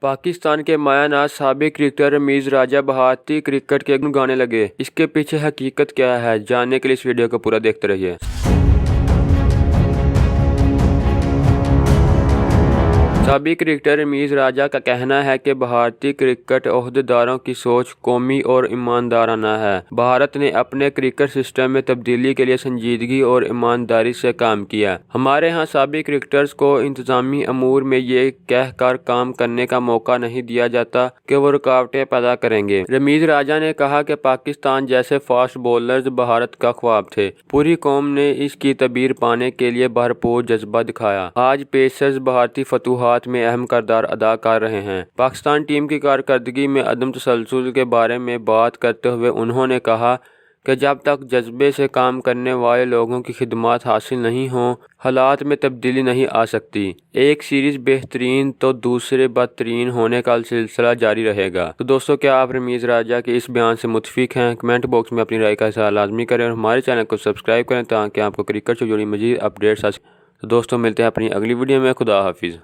पाकिस्तान के मायानाज साबिक क्रिकेटर रमीज राजा भारतीय क्रिकेट के गुण गाने लगे। इसके पीछे हकीकत क्या है, जानने के लिए इस वीडियो को पूरा देखते रहिए। साबिक क्रिकेटर रमीज राजा का कहना है कि भारतीय क्रिकेट ओहदेदारों की सोच कौमी और ईमानदाराना है। भारत ने अपने क्रिकेट सिस्टम में तब्दीली के लिए संजीदगी और ईमानदारी से काम किया। हमारे यहाँ साबिक क्रिकेटर्स को इंतजामी अमूर में ये कह कर काम करने का मौका नहीं दिया जाता कि वो रुकावटें पैदा करेंगे। रमीज राजा ने कहा कि पाकिस्तान जैसे फास्ट बॉलर्स भारत का ख्वाब थे। पूरी कौम ने इसकी तबीर पाने के लिए भरपूर जज्बा दिखाया। आज पेसर्स भारतीय फतूहात में अहम किरदार अदा कर रहे हैं। पाकिस्तान टीम की कारकर्दगी में अदम तसलसल के बारे में बात करते हुए उन्होंने कहा कि जब तक जज्बे से काम करने वाले लोगों की खिदमत हासिल नहीं हो, हालात में तब्दीली नहीं आ सकती। एक सीरीज बेहतरीन तो दूसरे बदतरीन होने का सिलसिला जारी रहेगा। तो दोस्तों, क्या आप रमीज राजा के इस बयान से मुतफिक हैं? कमेंट बॉक्स में अपनी राय का इज़हार लाजमी करें और हमारे चैनल को सब्सक्राइब करें ताकि आपको क्रिकेट से जुड़ी मजीद अपडेट्स। तो दोस्तों, मिलते हैं अपनी अगली वीडियो में। खुदा हाफिज़।